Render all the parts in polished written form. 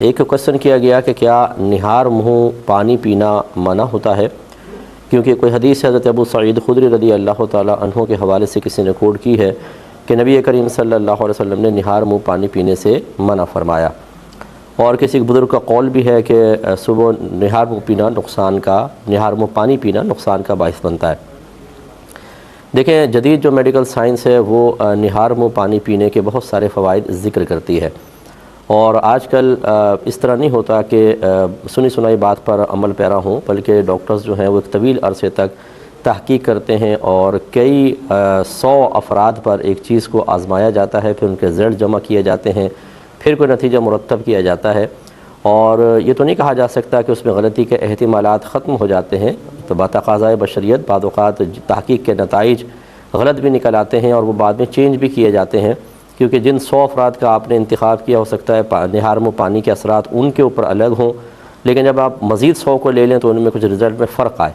ایک کوشچن کیا گیا کہ کیا نہار منہ پانی پینا منع ہوتا ہے، کیونکہ کوئی حدیث حضرت ابو سعید خدری رضی اللہ تعالیٰ عنہ کے حوالے سے کسی نے کوٹ کی ہے کہ نبی کریم صلی اللہ علیہ وسلم نے نہار منہ پانی پینے سے منع فرمایا، اور کسی بزرگ کا قول بھی ہے کہ صبح نہار منہ پانی پینا نقصان کا باعث بنتا ہے۔ دیکھیں، جدید جو میڈیکل سائنس ہے وہ نہار منہ پانی پینے کے بہت سارے فوائد ذکر کرتی ہے، اور آج کل اس طرح نہیں ہوتا کہ سنی سنائی بات پر عمل پیرا ہوں، بلکہ ڈاکٹرز جو ہیں وہ ایک طویل عرصے تک تحقیق کرتے ہیں اور کئی 100 افراد پر ایک چیز کو آزمایا جاتا ہے، پھر ان کے رزلٹ جمع کیے جاتے ہیں، پھر کوئی نتیجہ مرتب کیا جاتا ہے، اور یہ تو نہیں کہا جا سکتا کہ اس میں غلطی کے احتمالات ختم ہو جاتے ہیں۔ تو بتقاضۂ بشریت بعض اوقات تحقیق کے نتائج غلط بھی نکل آتے ہیں اور وہ بعد میں چینج بھی کیے جاتے ہیں، کیونکہ جن 100 افراد کا آپ نے انتخاب کیا، ہو سکتا ہے نہار منہ پانی کے اثرات ان کے اوپر الگ ہوں، لیکن جب آپ مزید 100 کو لے لیں تو ان میں کچھ رزلٹ میں فرق آئے۔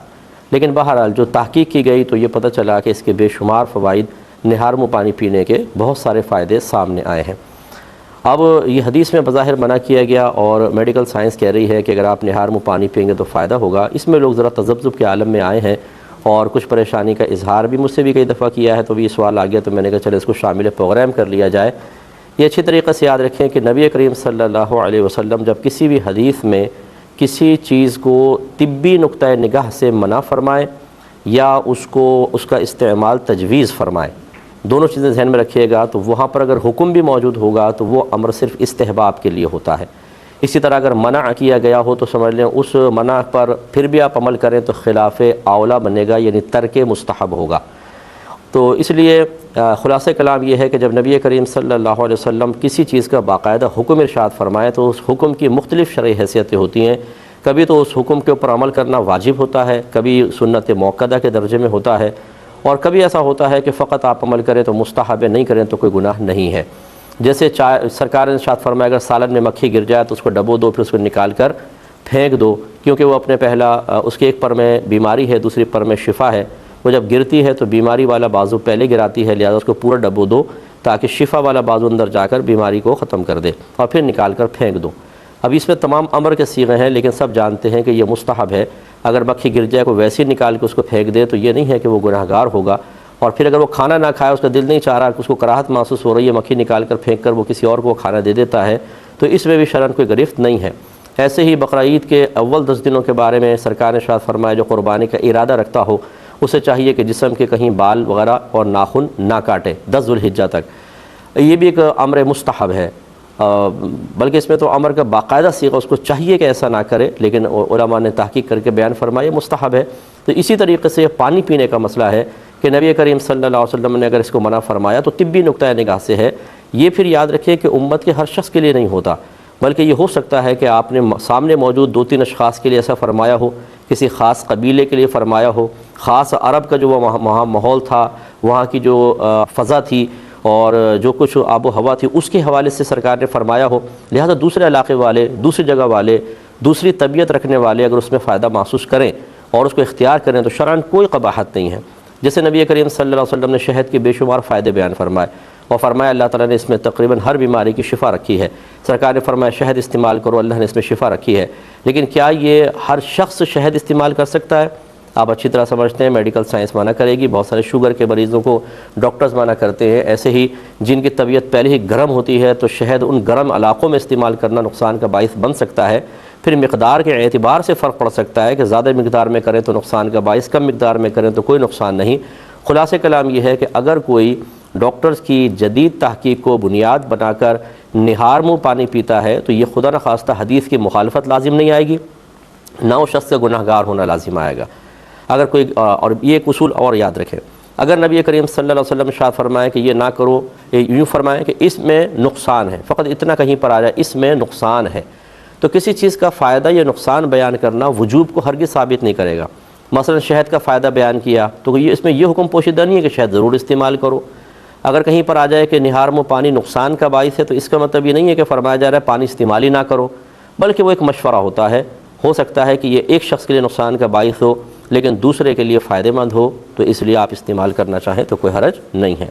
لیکن بہرحال جو تحقیق کی گئی تو یہ پتہ چلا کہ اس کے بے شمار فوائد، نہار منہ پانی پینے کے بہت سارے فائدے سامنے آئے ہیں۔ اب یہ حدیث میں بظاہر منع کیا گیا اور میڈیکل سائنس کہہ رہی ہے کہ اگر آپ نہار منہ پانی پئیں گے تو فائدہ ہوگا، اس میں لوگ ذرا تذبذب کے عالم میں آئے ہیں اور کچھ پریشانی کا اظہار بھی مجھ سے بھی کئی دفعہ کیا ہے، تو بھی یہ سوال آ گیا تو میں نے کہا چلے اس کو شامل پروگرام کر لیا جائے۔ یہ اچھی طریقے سے یاد رکھیں کہ نبی کریم صلی اللہ علیہ وسلم جب کسی بھی حدیث میں کسی چیز کو طبی نقطۂ نگاہ سے منع فرمائیں یا اس کا استعمال تجویز فرمائیں، دونوں چیزیں ذہن میں رکھیے گا، تو وہاں پر اگر حکم بھی موجود ہوگا تو وہ امر صرف استحباب کے لیے ہوتا ہے۔ اسی طرح اگر منع کیا گیا ہو تو سمجھ لیں اس منع پر پھر بھی آپ عمل کریں تو خلاف اولا بنے گا، یعنی ترک مستحب ہوگا۔ تو اس لیے خلاصہ کلام یہ ہے کہ جب نبی کریم صلی اللہ علیہ وسلم کسی چیز کا باقاعدہ حکم ارشاد فرمائے تو اس حکم کی مختلف شرعی حیثیتیں ہوتی ہیں، کبھی تو اس حکم کے اوپر عمل کرنا واجب ہوتا ہے، کبھی سنت موقدہ کے درجے میں ہوتا ہے، اور کبھی ایسا ہوتا ہے کہ فقط آپ عمل کریں تو مستحب ہے، نہیں کریں تو کوئی گناہ نہیں ہے۔ جیسے سرکار نے ارشاد فرمایا اگر سالن میں مکھی گر جائے تو اس کو ڈبو دو، پھر اس کو نکال کر پھینک دو، کیونکہ وہ اپنے اس کے ایک پر میں بیماری ہے، دوسری پر میں شفا ہے، وہ جب گرتی ہے تو بیماری والا بازو پہلے گراتی ہے، لہذا اس کو پورا ڈبو دو تاکہ شفا والا بازو اندر جا کر بیماری کو ختم کر دے، اور پھر نکال کر پھینک دو۔ اب اس میں تمام امر کے صیغے ہیں، لیکن سب جانتے ہیں کہ یہ مستحب ہے۔ اگر مکھی گر جائے کوئی ویسے نکال کے اس کو پھینک دے تو یہ نہیں ہے کہ وہ گناہ گار ہوگا، اور پھر اگر وہ کھانا نہ کھائے، اس کا دل نہیں چاہ رہا، اس کو کراہت محسوس ہو رہی ہے، مکھی نکال کر پھینک کر وہ کسی اور کو کھانا دے دیتا ہے، تو اس میں بھی شرعاً کوئی گرفت نہیں ہے۔ ایسے ہی بقرہ عید کے اول 10 دنوں کے بارے میں سرکار نے ارشاد فرمایا جو قربانی کا ارادہ رکھتا ہو اسے چاہیے کہ جسم کے کہیں بال وغیرہ اور ناخن نہ کاٹے 10 ذوالحجہ تک۔ یہ بھی ایک امر مستحب ہے، بلکہ اس میں تو امر کا باقاعدہ صیغہ، اس کو چاہیے کہ ایسا نہ کرے، لیکن علماء نے تحقیق کر کے بیان فرمایا مستحب ہے۔ تو اسی طریقے سے پانی پینے کا مسئلہ ہے کہ نبی کریم صلی اللہ علیہ وسلم نے اگر اس کو منع فرمایا تو طبی نقطۂ نگاہ سے ہے۔ یہ پھر یاد رکھیں کہ امت کے ہر شخص کے لیے نہیں ہوتا، بلکہ یہ ہو سکتا ہے کہ آپ نے سامنے موجود 2-3 اشخاص کے لیے ایسا فرمایا ہو، کسی خاص قبیلے کے لیے فرمایا ہو، خاص عرب کا جو وہاں ماحول تھا، وہاں کی جو فضا تھی اور جو کچھ آب و ہوا تھی، اس کے حوالے سے سرکار نے فرمایا ہو، لہذا دوسرے علاقے والے، دوسری جگہ والے، دوسری طبیعت رکھنے والے اگر اس میں فائدہ محسوس کریں اور اس کو اختیار کریں تو شرعاً کوئی قباحت نہیں ہے۔ جیسے نبی کریم صلی اللہ علیہ وسلم نے شہد کے بے شمار فائدے بیان فرمائے اور فرمایا اللہ تعالیٰ نے اس میں تقریباً ہر بیماری کی شفا رکھی ہے۔ سرکار نے فرمایا شہد استعمال کرو، اللہ نے اس میں شفا رکھی ہے، لیکن کیا یہ ہر شخص شہد استعمال کر سکتا ہے؟ آپ اچھی طرح سمجھتے ہیں میڈیکل سائنس منع کرے گی، بہت سارے شوگر کے مریضوں کو ڈاکٹرز منع کرتے ہیں، ایسے ہی جن کی طبیعت پہلے ہی گرم ہوتی ہے تو شہد ان گرم علاقوں میں استعمال کرنا نقصان کا باعث بن سکتا ہے۔ پھر مقدار کے اعتبار سے فرق پڑ سکتا ہے کہ زیادہ مقدار میں کریں تو نقصان کا باعث، کم مقدار میں کریں تو کوئی نقصان نہیں۔ خلاصہ کلام یہ ہے کہ اگر کوئی ڈاکٹرز کی جدید تحقیق کو بنیاد بنا کر نہار منہ پانی پیتا ہے تو یہ خدا نخواستہ حدیث کی مخالفت لازم نہیں آئے گی، نہ اس شخص کا گناہ گار ہونا لازم آئے گا۔ اگر کوئی اور یہ ایک اصول اور یاد رکھیں، اگر نبی کریم صلی اللہ علیہ وسلم ارشاد فرمائے کہ یہ نہ کرو، یوں فرمائے کہ اس میں نقصان ہے، فقط اتنا کہیں پر آ جائے اس میں نقصان ہے، تو کسی چیز کا فائدہ یا نقصان بیان کرنا وجوب کو ہرگز ثابت نہیں کرے گا۔ مثلا شہد کا فائدہ بیان کیا تو اس میں یہ حکم پوشیدہ نہیں ہے کہ شہد ضرور استعمال کرو۔ اگر کہیں پر آ جائے کہ نہار منہ پانی نقصان کا باعث ہے تو اس کا مطلب یہ نہیں ہے کہ فرمایا جا رہا ہے پانی استعمال ہی نہ کرو، بلکہ وہ ایک مشورہ ہوتا ہے۔ ہو سکتا ہے کہ یہ ایک شخص کے لیے نقصان کا باعث ہو لیکن دوسرے کے لیے فائدہ مند ہو، تو اس لیے آپ استعمال کرنا چاہیں تو کوئی حرج نہیں ہے۔